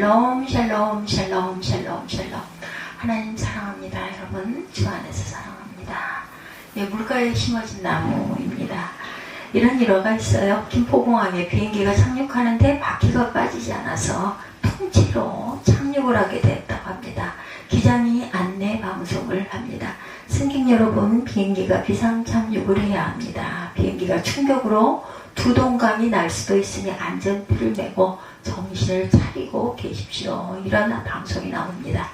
샬롬 샬롬 샬롬 샬롬 샬롬. 하나님 사랑합니다. 여러분 주 안에서 사랑합니다. 예, 물가에 심어진 나무입니다. 이런 일화가 있어요. 김포공항에 비행기가 착륙하는데 바퀴가 빠지지 않아서 통째로 착륙을 하게 되었다고 합니다. 기장이 안내 방송을 합니다. 승객 여러분, 비행기가 비상 착륙을 해야 합니다. 비행기가 충격으로 두동강이 날 수도 있으니 안전띠를 메고 정신을 차리고 계십시오. 이런 방송이 나옵니다.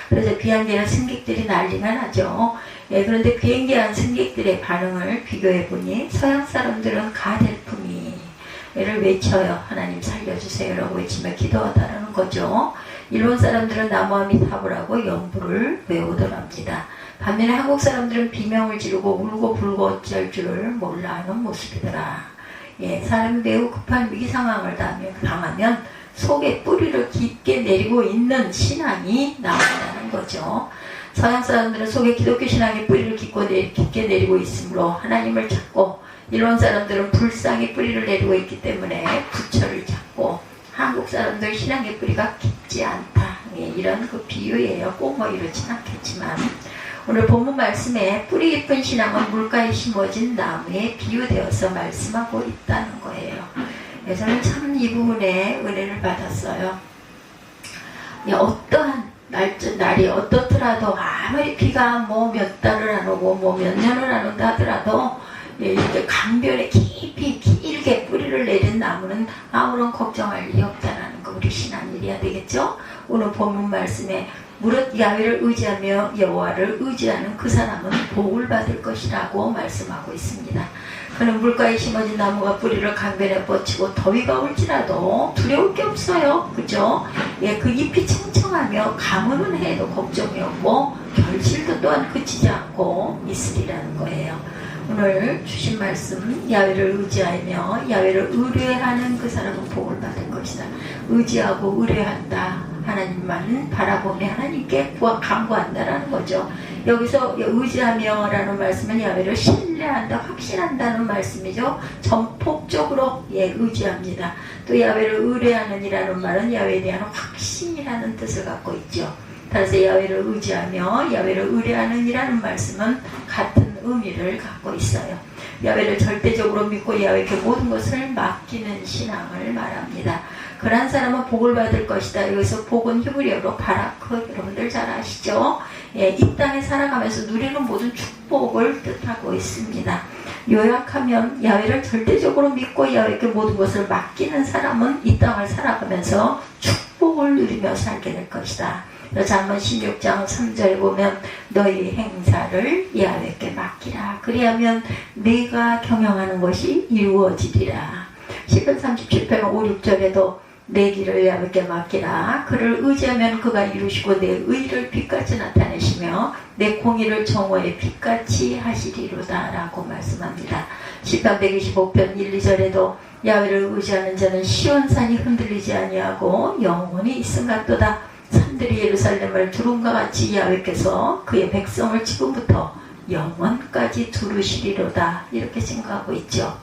그래서 비행기는 승객들이 난리가 나죠. 예, 그런데 비행기 안 승객들의 반응을 비교해 보니 서양 사람들은 가델품이를 외쳐요. 하나님 살려주세요 라고 외치며 기도하다라는 거죠. 일본 사람들은 나무아미타불하고 영부를 외우더랍니다. 반면에 한국 사람들은 비명을 지르고 울고 불고 어쩔 줄을 몰라 하는 모습이더라. 예, 사람이 매우 급한 위기 상황을 당하면 속에 뿌리를 깊게 내리고 있는 신앙이 나온다는 거죠. 서양 사람들은 속에 기독교 신앙의 뿌리를 깊게 내리고 있으므로 하나님을 찾고, 일본 사람들은 불상의 뿌리를 내리고 있기 때문에 부처를 찾고, 한국 사람들 신앙의 뿌리가 깊지 않다. 예, 이런 그 비유예요. 꼭 뭐 이렇진 않겠지만 오늘 본문 말씀에 뿌리 깊은 신앙은 물가에 심어진 나무에 비유되어서 말씀하고 있다는 거예요. 저는 참 이 부분에 은혜를 받았어요. 어떠한 날이 어떻더라도 아무리 비가 뭐 몇 달을 안 오고 뭐 몇 년을 안 온다 하더라도 이렇게 강변에 깊이 길게 뿌리를 내린 나무는 아무런 걱정할 일이 없다는 거, 우리 신앙일이어야 되겠죠? 오늘 본문 말씀에 무릇 야훼를 의지하며 여호와를 의지하는 그 사람은 복을 받을 것이라고 말씀하고 있습니다. 그는 물가에 심어진 나무가 뿌리를 강변에 뻗치고 더위가 올지라도 두려울 게 없어요. 그죠? 예, 그 잎이 청청하며 가뭄은 해도 걱정이 없고 결실도 또한 그치지 않고 있으리라는 거예요. 오늘 주신 말씀, 야훼를 의지하며 야훼를 의뢰하는 그 사람은 복을 받을 것이다. 의지하고 의뢰한다. 하나님만 바라보며 하나님께 간구한다라는 거죠. 여기서 의지하며 라는 말씀은 야훼를 신뢰한다, 확신한다는 말씀이죠. 전폭적으로 의지합니다. 또 야훼를 의뢰하는 이라는 말은 야훼에 대한 확신이라는 뜻을 갖고 있죠. 따라서 야훼를 의지하며 야훼를 의뢰하는 이라는 말씀은 같은 의미를 갖고 있어요. 야훼를 절대적으로 믿고 야훼에게 모든 것을 맡기는 신앙을 말합니다. 그러한 사람은 복을 받을 것이다. 여기서 복은 히브리어로 바라크, 여러분들 잘 아시죠? 예, 이 땅에 살아가면서 누리는 모든 축복을 뜻하고 있습니다. 요약하면 야훼를 절대적으로 믿고 야훼에게 모든 것을 맡기는 사람은 이 땅을 살아가면서 축복을 누리며 살게 될 것이다. 잠언 16장 3절에 보면 너희 행사를 야훼에게 맡기라. 그리하면 네가 경영하는 것이 이루어지리라. 시편 37편 5, 6절에도 내 길을 야훼에게 맡기라. 그를 의지하면 그가 이루시고 내 의를 빛같이 나타내시며 내 공의를 정오의 빛같이 하시리로다 라고 말씀합니다. 시편 125편 1, 2절에도 야훼를 의지하는 자는 시온산이 흔들리지 아니하고 영원히 있음 같도다. 산들이 예루살렘을 두rum과 같이 야훼께서 그의 백성을 지금부터 영원까지 두르시리로다. 이렇게 생각하고 있죠.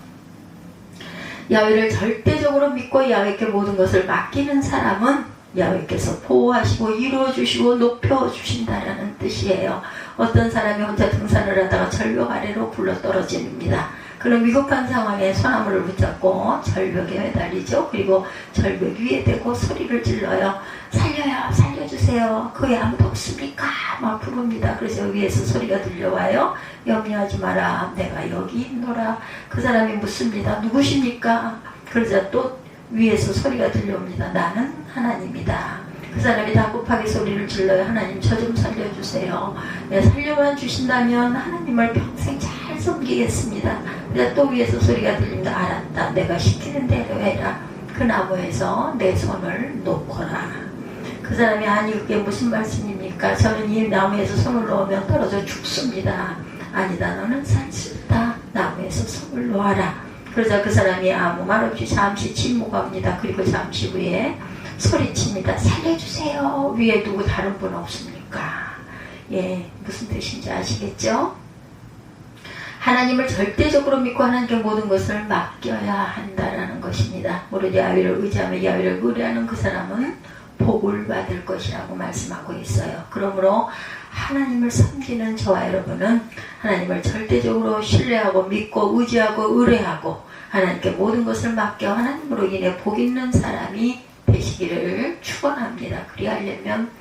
야훼를 절대적으로 믿고 야훼께 모든 것을 맡기는 사람은 야훼께서 보호하시고 이루어주시고 높여주신다라는 뜻이에요. 어떤 사람이 혼자 등산을 하다가 절벽 아래로 굴러 떨어집니다. 그런 위급한 상황에 소나무를 붙잡고 절벽에 매달리죠. 그리고 절벽 위에 대고 소리를 질러요. 살려요, 살려주세요. 거기 아무도 없습니까? 막 부릅니다. 그래서 위에서 소리가 들려와요. 염려하지 마라, 내가 여기 있노라. 그 사람이 묻습니다. 누구십니까? 그러자 또 위에서 소리가 들려옵니다. 나는 하나님이다. 그 사람이 다급하게 소리를 질러요. 하나님, 저 좀 살려주세요. 네, 살려만 주신다면 하나님을 평생 잘 섬기겠습니다. 그래서 또 위에서 소리가 들립니다. 알았다, 내가 시키는 대로 해라. 그 나무에서 내 손을 놓거라. 그 사람이 아니 그게 무슨 말씀입니까? 저는 이 나무에서 손을 놓으면 떨어져 죽습니다. 아니다, 너는 살 수 있다. 나무에서 손을 놓아라. 그러자 그 사람이 아무 말 없이 잠시 침묵합니다. 그리고 잠시 후에 소리칩니다. 살려주세요. 위에 누구 다른 분 없습니까? 예, 무슨 뜻인지 아시겠죠? 하나님을 절대적으로 믿고 하나님께 모든 것을 맡겨야 한다라는 것입니다. 무릇 야훼를 의지하며 야훼를 의뢰하는 그 사람은 복을 받을 것이라고 말씀하고 있어요. 그러므로 하나님을 섬기는 저와 여러분은 하나님을 절대적으로 신뢰하고 믿고 의지하고 의뢰하고 하나님께 모든 것을 맡겨 하나님으로 인해 복 있는 사람이 되시기를 축원합니다. 그리하려면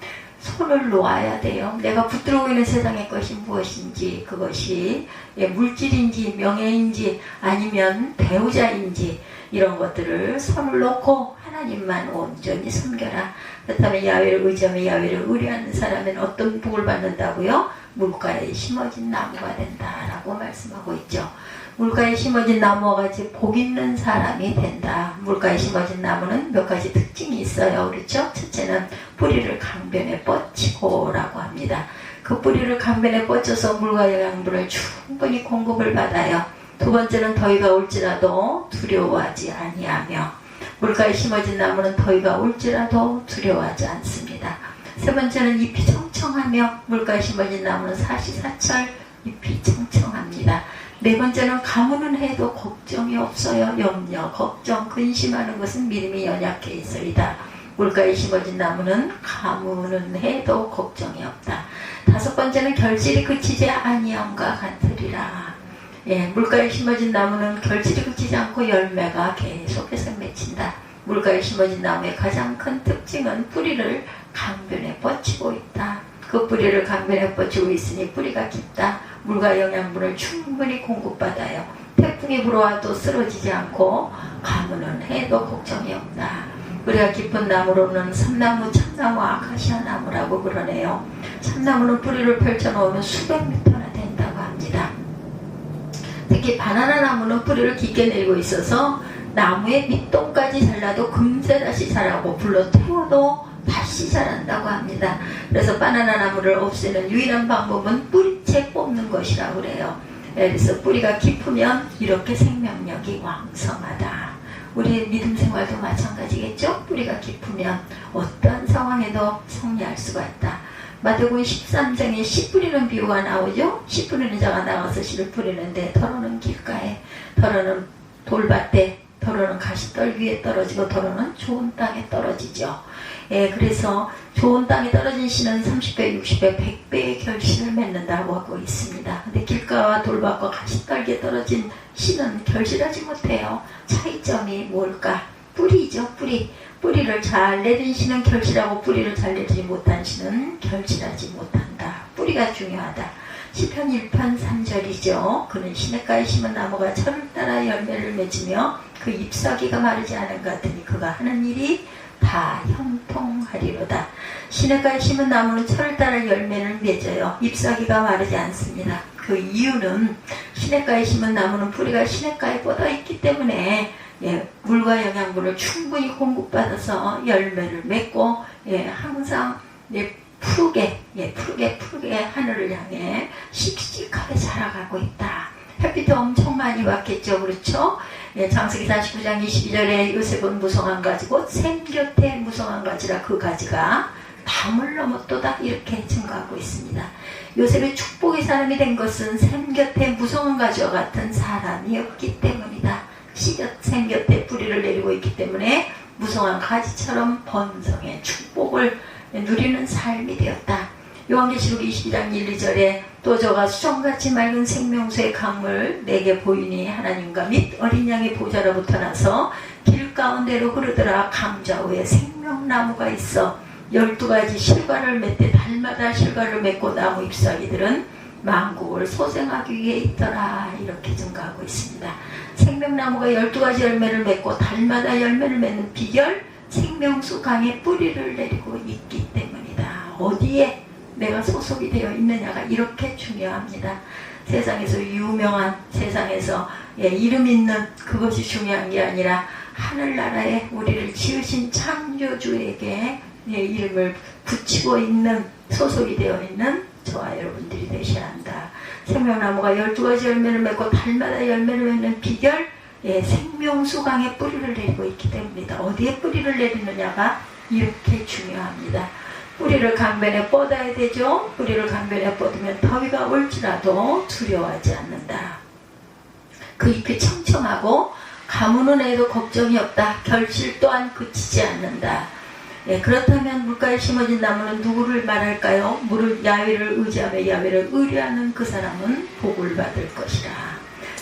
손을 놓아야 돼요. 내가 붙들고 있는 세상의 것이 무엇인지, 그것이 물질인지 명예인지 아니면 배우자인지 이런 것들을 손을 놓고 하나님만 온전히 섬겨라. 그렇다면 야훼를 의지하며 야훼를 의뢰하는 사람은 어떤 복을 받는다고요? 물가에 심어진 나무가 된다라고 말씀하고 있죠. 물가에 심어진 나무와 같이 복 있는 사람이 된다. 물가에 심어진 나무는 몇 가지 특징이 있어요. 그렇죠? 첫째는 뿌리를 강변에 뻗치고 라고 합니다. 그 뿌리를 강변에 뻗쳐서 물과 영양분을 충분히 공급을 받아요. 두 번째는 더위가 올지라도 두려워하지 아니하며, 물가에 심어진 나무는 더위가 올지라도 두려워하지 않습니다. 세 번째는 잎이 청청하며, 물가에 심어진 나무는 사시사철 잎이 청청합니다. 네 번째는 가무는 해도 걱정이 없어요. 염려, 걱정, 근심하는 것은 믿음이 연약해 있으리다. 물가에 심어진 나무는 가무는 해도 걱정이 없다. 다섯 번째는 결실이 그치지 아니함과 같으리라. 물가에 심어진 나무는 결실이 그치지 않고 열매가 계속해서 맺힌다. 물가에 심어진 나무의 가장 큰 특징은 뿌리를 강변에 뻗치고 있다. 그 뿌리를 강변에 뻗치고 있으니 뿌리가 깊다. 물과 영양분을 충분히 공급받아요. 태풍이 불어와도 쓰러지지 않고 가무는 해도 걱정이 없다. 뿌리가 깊은 나무로는 삼나무, 참나무, 아카시아 나무라고 그러네요. 참나무는 뿌리를 펼쳐놓으면 수백 미터나 된다고 합니다. 특히 바나나 나무는 뿌리를 깊게 내리고 있어서 나무의 밑동까지 잘라도 금세 다시 자라고 불러 태워도 다시 자란다고 합니다. 그래서 바나나 나무를 없애는 유일한 방법은 뿌리채 뽑는 것이라고 그래요. 그래서 뿌리가 깊으면 이렇게 생명력이 왕성하다. 우리의 믿음 생활도 마찬가지겠죠? 뿌리가 깊으면 어떠한 상황에도 승리할 수가 있다. 마태복음 13장에 씨 뿌리는 비유가 나오죠? 씨 뿌리는 자가 나가서 씨를 뿌리는데 더러는 길가에, 더러는 돌밭에, 더러는 가시떨 위에 떨어지고 더러는 좋은 땅에 떨어지죠. 그래서 좋은 땅에 떨어진 씨는 30배, 60배, 100배의 결실을 맺는다고 하고 있습니다. 근데 길가와 돌밭과 가시떨기에 떨어진 씨는 결실하지 못해요. 차이점이 뭘까? 뿌리죠, 뿌리. 뿌리를 잘 내린 씨는 결실하고 뿌리를 잘 내리지 못한 씨는 결실하지 못한다. 뿌리가 중요하다. 시편 1편 3절이죠. 그는 시냇가에 심은 나무가 철을 따라 열매를 맺으며 그 잎사귀가 마르지 않은 것 같으니 그가 하는 일이 다 형통하리로다. 시냇가에 심은 나무는 철을 따라 열매를 맺어요. 잎사귀가 마르지 않습니다. 그 이유는 시냇가에 심은 나무는 뿌리가 시냇가에 뻗어있기 때문에 물과 영양분을 충분히 공급받아서 열매를 맺고 항상 푸르게 하늘을 향해 씩씩하게 자라가고 있다. 햇빛도 엄청 많이 왔겠죠. 그렇죠? 창세기 49장 22절에 요셉은 무성한 가지고 샘 곁에 무성한 가지라 그 가지가 담을 넘었도다 이렇게 증거하고 있습니다. 요셉이 축복의 사람이 된 것은 샘 곁에 무성한 가지와 같은 사람이었기 때문이다. 샘 곁에 뿌리를 내리고 있기 때문에 무성한 가지처럼 번성의 축복을 누리는 삶이 되었다. 요한계시록 22장 1, 2절에 또 저가 수정같이 맑은 생명수의 강물 내게 보이니 하나님과 및 어린 양의 보좌로부터 나서 길 가운데로 흐르더라. 강 좌우에 생명나무가 있어 12가지 실과를 맺되 달마다 실과를 맺고 나무 잎사귀들은 만국을 소생하기 위해 있더라. 이렇게 증거하고 있습니다. 생명나무가 12가지 열매를 맺고 달마다 열매를 맺는 비결, 생명수 강에 뿌리를 내리고 있기 때문이다. 어디에 내가 소속이 되어 있느냐가 이렇게 중요합니다. 세상에서 유명한, 세상에서 이름 있는 그것이 중요한 게 아니라 하늘나라에 우리를 지으신 창조주에게 이름을 붙이고 있는, 소속이 되어 있는 저와 여러분들이 되셔야 한다. 생명나무가 12가지 열매를 맺고 달마다 열매를 맺는 비결, 생명수 강에 뿌리를 내리고 있기 때문이다. 어디에 뿌리를 내리느냐가 이렇게 중요합니다. 뿌리를 강변에 뻗어야 되죠. 뿌리를 강변에 뻗으면 더위가 올지라도 두려워하지 않는다. 그 잎이 청청하고 가무는 해도 걱정이 없다. 결실 또한 그치지 않는다. 예, 그렇다면 물가에 심어진 나무는 누구를 말할까요? 야훼를 의지하며 야훼를 의뢰하는 그 사람은 복을 받을 것이라.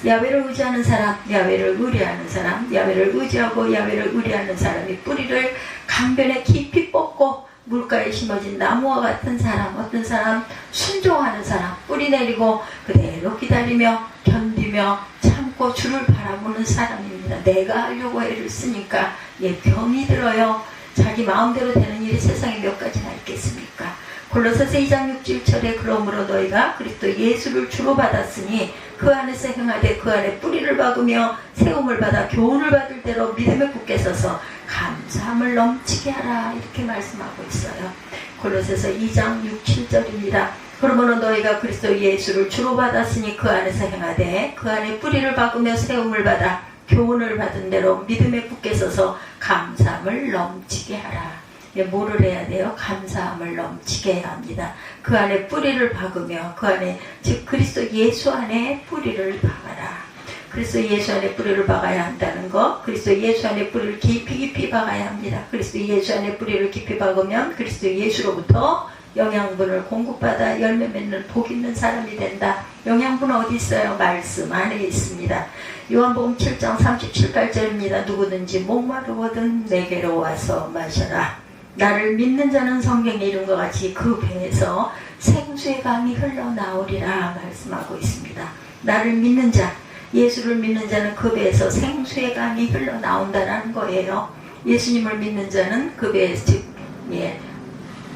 야훼를 의지하는 사람, 야훼를 의뢰하는 사람, 야훼를 의지하고 야훼를 의뢰하는 사람이 뿌리를 강변에 깊이 뻗고 물가에 심어진 나무와 같은 사람, 어떤 사람, 순종하는 사람, 뿌리 내리고 그대로 기다리며 견디며 참고 주를 바라보는 사람입니다. 내가 하려고 애를 쓰니까 병이 들어요. 자기 마음대로 되는 일이 세상에 몇 가지나 있겠습니까? 골로새서 2장 6절에 그러므로 너희가 그리스도 예수를 주로 받았으니 그 안에서 행하되 그 안에 뿌리를 박으며 세움을 받아 교훈을 받을 대로 믿음에 굳게 서서 감사함을 넘치게 하라, 이렇게 말씀하고 있어요. 골로새서 2장 6, 7절입니다. 그러므로 너희가 그리스도 예수를 주로 받았으니 그 안에서 행하되 그 안에 뿌리를 박으며 세움을 받아 교훈을 받은 대로 믿음에 굳게 서서 감사함을 넘치게 하라. 뭐를 해야 돼요? 감사함을 넘치게 해야 합니다. 그 안에 뿌리를 박으며 그 안에, 즉 그리스도 예수 안에 뿌리를 박아라. 그리스도 예수 안에 뿌리를 박아야 한다는 것, 그리스도 예수 안에 뿌리를 깊이 박아야 합니다. 그리스도 예수 안에 뿌리를 깊이 박으면 그리스도 예수로부터 영양분을 공급받아 열매 맺는 복 있는 사람이 된다. 영양분은 어디 있어요? 말씀 안에 있습니다. 요한복음 7장 37절입니다. 누구든지 목마르거든 내게로 와서 마셔라. 나를 믿는 자는 성경에 이룬 것 같이 그 배에서 생수의 강이 흘러나오리라 말씀하고 있습니다. 나를 믿는 자, 예수를 믿는 자는 그 배에서 생수의 강이 흘러나온다라는 거예요. 예수님을 믿는 자는 그 배에서, 즉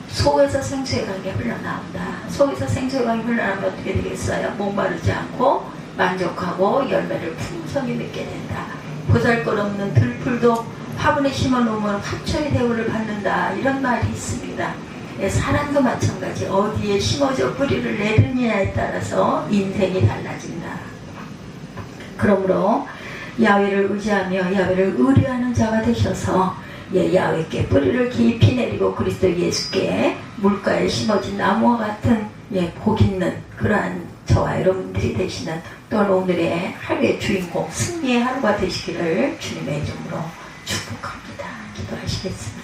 속에서 생수의 강이 흘러나온다. 속에서 생수의 강이 흘러나오면 어떻게 되겠어요? 목마르지 않고 만족하고 열매를 풍성히 맺게 된다. 보잘것없는 들풀도 화분에 심어놓으면 화초의 대우를 받는다, 이런 말이 있습니다. 사람도 마찬가지. 어디에 심어져 뿌리를 내리느냐에 따라서 인생이 달라진다. 그러므로 야훼를 의지하며 야훼를 의뢰하는 자가 되셔서 야훼께 뿌리를 깊이 내리고 그리스도 예수께 물가에 심어진 나무와 같은 복 있는 그러한 저와 여러분들이 되시는, 또는 오늘의 하루의 주인공 승리의 하루가 되시기를 주님의 이름으로 축복합니다. 기도하시겠습니다.